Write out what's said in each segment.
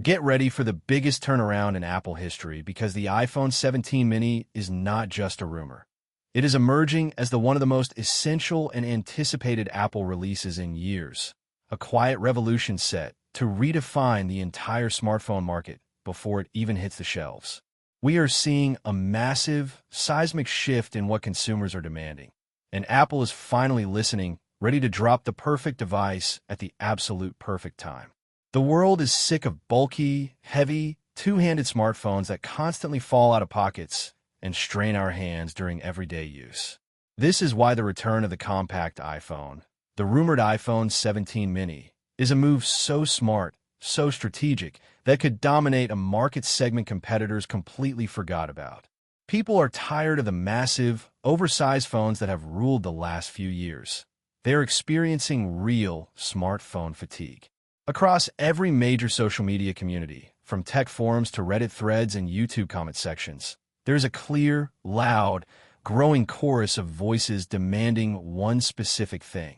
Get ready for the biggest turnaround in Apple history because the iPhone 17 mini is not just a rumor. It is emerging as one of the most essential and anticipated Apple releases in years, a quiet revolution set to redefine the entire smartphone market before it even hits the shelves. We are seeing a massive, seismic shift in what consumers are demanding, and Apple is finally listening, ready to drop the perfect device at the absolute perfect time. The world is sick of bulky, heavy, two-handed smartphones that constantly fall out of pockets and strain our hands during everyday use. This is why the return of the compact iPhone, the rumored iPhone 17 mini, is a move so smart, so strategic, that could dominate a market segment competitors completely forgot about. People are tired of the massive, oversized phones that have ruled the last few years. They're experiencing real smartphone fatigue. Across every major social media community, from tech forums to Reddit threads and YouTube comment sections, there's a clear, loud, growing chorus of voices demanding one specific thing: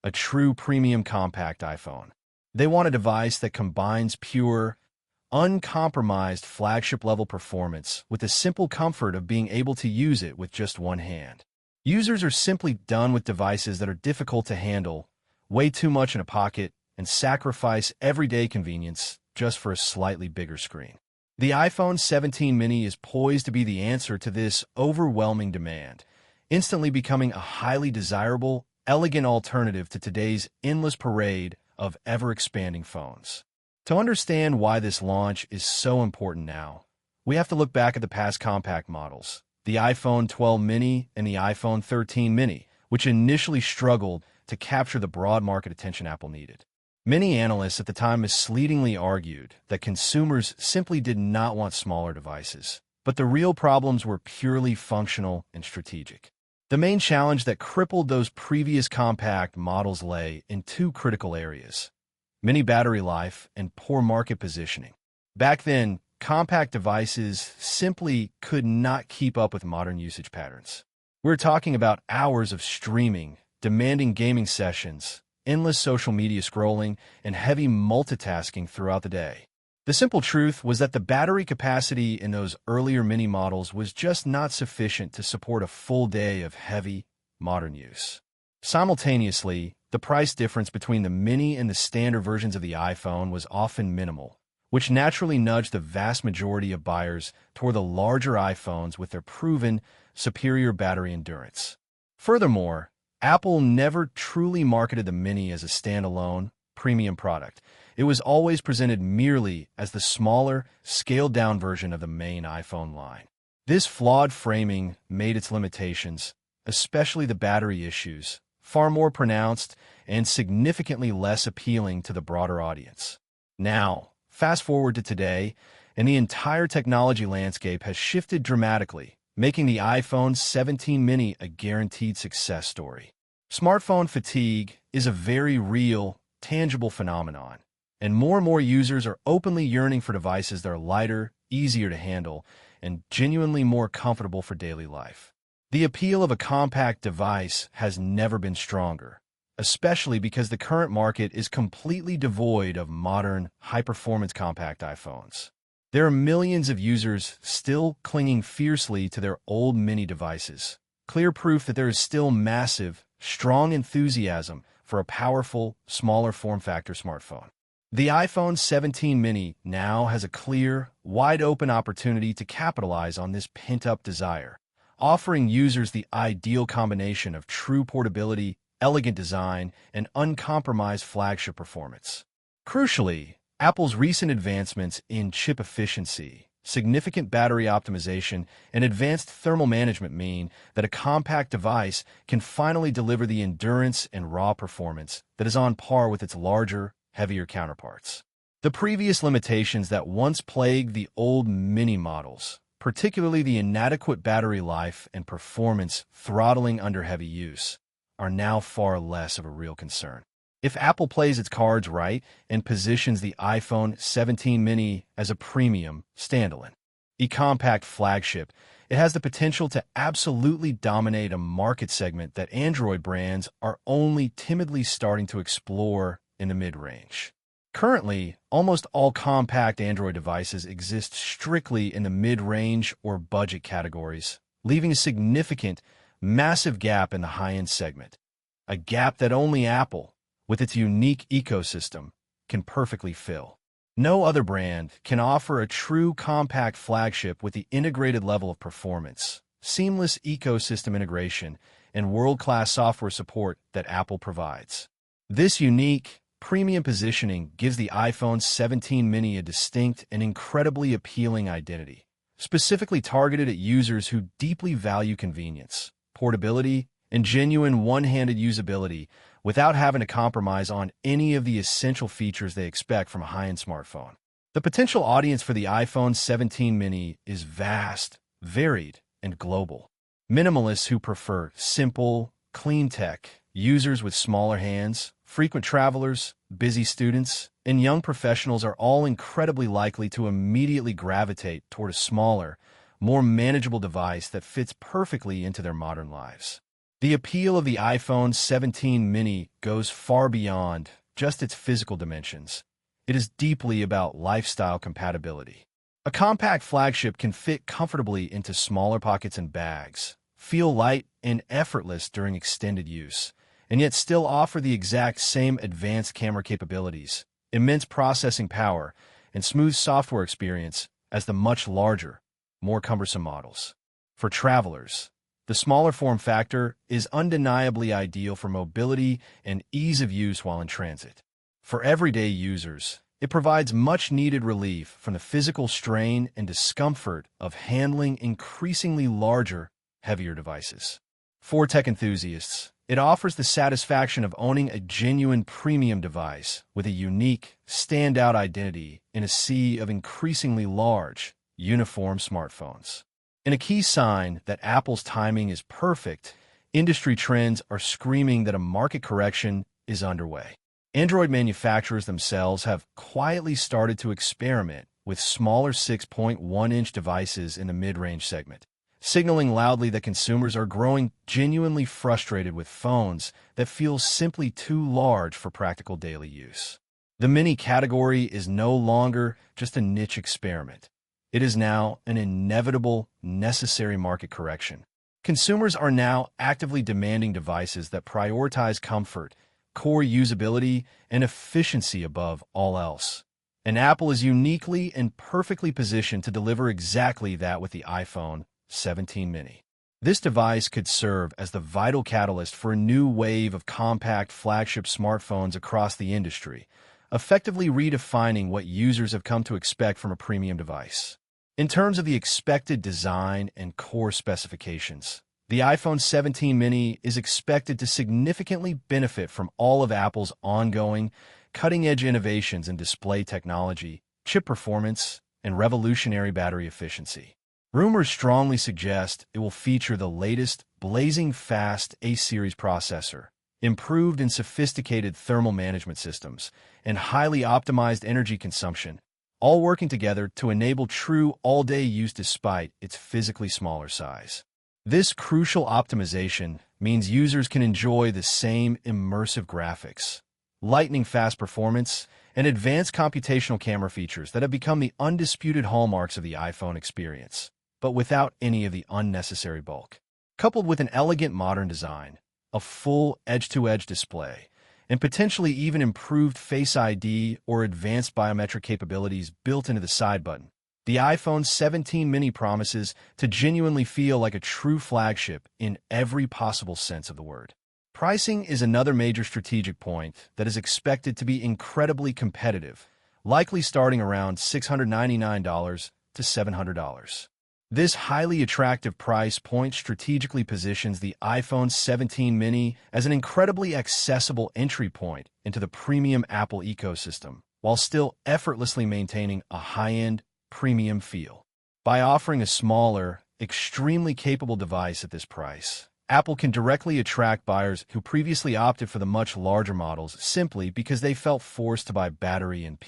a true premium compact iPhone. They want a device that combines pure, uncompromised flagship-level performance with the simple comfort of being able to use it with just one hand. Users are simply done with devices that are difficult to handle, weigh too much in a pocket, and sacrifice everyday convenience just for a slightly bigger screen. The iPhone 17 mini is poised to be the answer to this overwhelming demand, instantly becoming a highly desirable, elegant alternative to today's endless parade of ever-expanding phones. To understand why this launch is so important now, we have to look back at the past compact models, the iPhone 12 mini and the iPhone 13 mini, which initially struggled to capture the broad market attention Apple needed. Many analysts at the time misleadingly argued that consumers simply did not want smaller devices, but the real problems were purely functional and strategic. The main challenge that crippled those previous compact models lay in two critical areas: mini battery life and poor market positioning. Back then, compact devices simply could not keep up with modern usage patterns. We're talking about hours of streaming, demanding gaming sessions, endless social media scrolling, and heavy multitasking throughout the day. The simple truth was that the battery capacity in those earlier mini models was just not sufficient to support a full day of heavy, modern use. Simultaneously, the price difference between the mini and the standard versions of the iPhone was often minimal, which naturally nudged the vast majority of buyers toward the larger iPhones with their proven, superior battery endurance. Furthermore, Apple never truly marketed the mini as a standalone, premium product. It was always presented merely as the smaller, scaled-down version of the main iPhone line. This flawed framing made its limitations, especially the battery issues, far more pronounced and significantly less appealing to the broader audience. Now, fast forward to today, and the entire technology landscape has shifted dramatically, making the iPhone 17 mini a guaranteed success story. Smartphone fatigue is a very real, tangible phenomenon, and more users are openly yearning for devices that are lighter, easier to handle, and genuinely more comfortable for daily life. The appeal of a compact device has never been stronger, especially because the current market is completely devoid of modern, high-performance compact iPhones. There are millions of users still clinging fiercely to their old mini devices, clear proof that there is still massive, strong enthusiasm for a powerful, smaller form-factor smartphone. The iPhone 17 mini now has a clear, wide-open opportunity to capitalize on this pent-up desire, offering users the ideal combination of true portability, elegant design, and uncompromised flagship performance. Crucially, Apple's recent advancements in chip efficiency, significant battery optimization, and advanced thermal management mean that a compact device can finally deliver the endurance and raw performance that is on par with its larger, heavier counterparts. The previous limitations that once plagued the old mini models, particularly the inadequate battery life and performance throttling under heavy use, are now far less of a real concern. If Apple plays its cards right and positions the iPhone 17 mini as a premium, standalone, compact flagship, it has the potential to absolutely dominate a market segment that Android brands are only timidly starting to explore in the mid-range. Currently, almost all compact Android devices exist strictly in the mid-range or budget categories, leaving a significant, massive gap in the high-end segment. A gap that only Apple, with its unique ecosystem, can perfectly fill. No other brand can offer a true compact flagship with the integrated level of performance, seamless ecosystem integration, and world-class software support that Apple provides. This unique, premium positioning gives the iPhone 17 mini a distinct and incredibly appealing identity, specifically targeted at users who deeply value convenience, portability, and genuine one-handed usability without having to compromise on any of the essential features they expect from a high-end smartphone. The potential audience for the iPhone 17 mini is vast, varied, and global. Minimalists who prefer simple, clean tech, users with smaller hands, frequent travelers, busy students, and young professionals are all incredibly likely to immediately gravitate toward a smaller, more manageable device that fits perfectly into their modern lives. The appeal of the iPhone 17 mini goes far beyond just its physical dimensions. It is deeply about lifestyle compatibility. A compact flagship can fit comfortably into smaller pockets and bags, feel light and effortless during extended use, and yet still offer the exact same advanced camera capabilities, immense processing power, and smooth software experience as the much larger, more cumbersome models. For travelers, the smaller form factor is undeniably ideal for mobility and ease of use while in transit. For everyday users, it provides much-needed relief from the physical strain and discomfort of handling increasingly larger, heavier devices. For tech enthusiasts, it offers the satisfaction of owning a genuine premium device with a unique, standout identity in a sea of increasingly large, uniform smartphones. In a key sign that Apple's timing is perfect, industry trends are screaming that a market correction is underway. Android manufacturers themselves have quietly started to experiment with smaller 6.1-inch devices in the mid-range segment, signaling loudly that consumers are growing genuinely frustrated with phones that feel simply too large for practical daily use. The mini category is no longer just a niche experiment. It is now an inevitable, necessary market correction. Consumers are now actively demanding devices that prioritize comfort, core usability, and efficiency above all else. And Apple is uniquely and perfectly positioned to deliver exactly that with the iPhone 17 mini. This device could serve as the vital catalyst for a new wave of compact flagship smartphones across the industry, effectively redefining what users have come to expect from a premium device. In terms of the expected design and core specifications, the iPhone 17 mini is expected to significantly benefit from all of Apple's ongoing, cutting-edge innovations in display technology, chip performance, and revolutionary battery efficiency. Rumors strongly suggest it will feature the latest blazing fast A-series processor, improved and sophisticated thermal management systems, and highly optimized energy consumption, all working together to enable true all-day use despite its physically smaller size. This crucial optimization means users can enjoy the same immersive graphics, lightning-fast performance, and advanced computational camera features that have become the undisputed hallmarks of the iPhone experience, but without any of the unnecessary bulk. Coupled with an elegant modern design, a full edge-to-edge display, and potentially even improved Face ID or advanced biometric capabilities built into the side button, the iPhone 17 mini promises to genuinely feel like a true flagship in every possible sense of the word. Pricing is another major strategic point that is expected to be incredibly competitive, likely starting around $699 to $700. This highly attractive price point strategically positions the iPhone 17 mini as an incredibly accessible entry point into the premium Apple ecosystem, while still effortlessly maintaining a high-end, premium feel. By offering a smaller, extremely capable device at this price, Apple can directly attract buyers who previously opted for the much larger models simply because they felt forced to buy battery and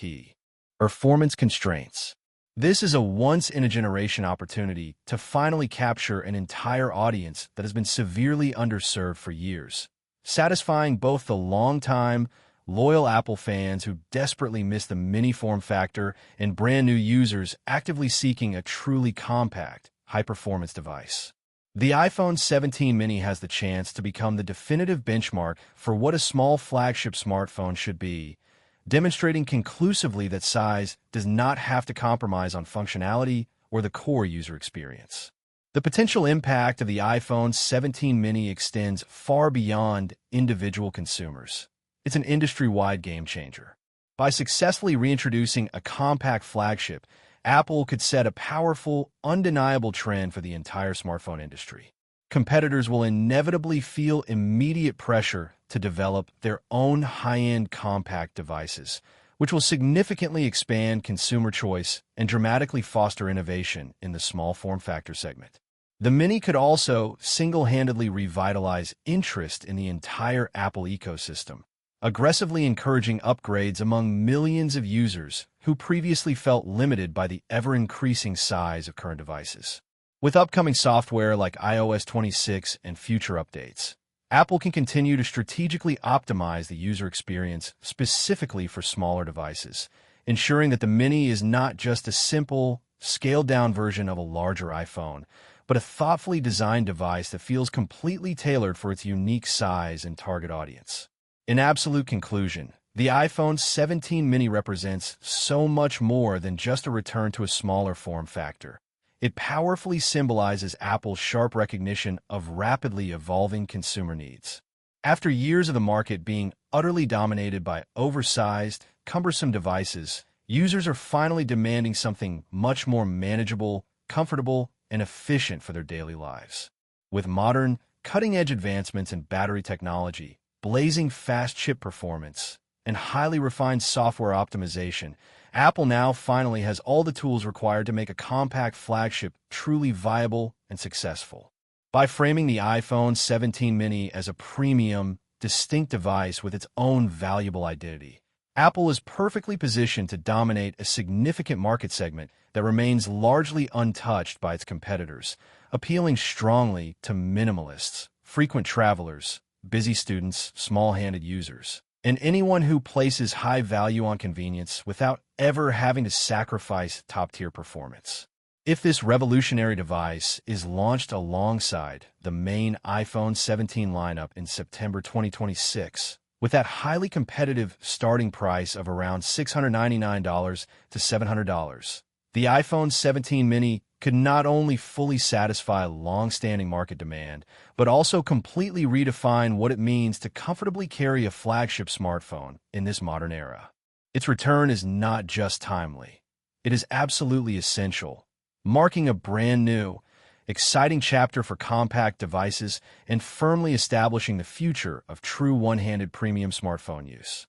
performance constraints. This is a once-in-a-generation opportunity to finally capture an entire audience that has been severely underserved for years, satisfying both the long-time, loyal Apple fans who desperately miss the mini form factor, and brand new users actively seeking a truly compact, high-performance device. The iPhone 17 mini has the chance to become the definitive benchmark for what a small flagship smartphone should be, demonstrating conclusively that size does not have to compromise on functionality or the core user experience. The potential impact of the iPhone 17 mini extends far beyond individual consumers. It's an industry-wide game-changer. By successfully reintroducing a compact flagship, Apple could set a powerful, undeniable trend for the entire smartphone industry. Competitors will inevitably feel immediate pressure to develop their own high-end compact devices, which will significantly expand consumer choice and dramatically foster innovation in the small form factor segment. The Mini could also single-handedly revitalize interest in the entire Apple ecosystem, aggressively encouraging upgrades among millions of users who previously felt limited by the ever-increasing size of current devices. With upcoming software like iOS 26 and future updates, Apple can continue to strategically optimize the user experience specifically for smaller devices, ensuring that the Mini is not just a simple, scaled-down version of a larger iPhone, but a thoughtfully designed device that feels completely tailored for its unique size and target audience. In absolute conclusion, the iPhone 17 mini represents so much more than just a return to a smaller form factor. It powerfully symbolizes Apple's sharp recognition of rapidly evolving consumer needs. After years of the market being utterly dominated by oversized, cumbersome devices, users are finally demanding something much more manageable, comfortable, and efficient for their daily lives. With modern, cutting-edge advancements in battery technology, blazing fast chip performance, and highly refined software optimization, Apple now finally has all the tools required to make a compact flagship truly viable and successful. By framing the iPhone 17 mini as a premium, distinct device with its own valuable identity, Apple is perfectly positioned to dominate a significant market segment that remains largely untouched by its competitors, appealing strongly to minimalists, frequent travelers, busy students, small-handed users, and anyone who places high value on convenience without ever having to sacrifice top-tier performance. If this revolutionary device is launched alongside the main iPhone 17 lineup in September 2026, with that highly competitive starting price of around $699 to $700, the iPhone 17 mini could not only fully satisfy long-standing market demand, but also completely redefine what it means to comfortably carry a flagship smartphone in this modern era. Its return is not just timely. It is absolutely essential, marking a brand new, exciting chapter for compact devices and firmly establishing the future of true one-handed premium smartphone use.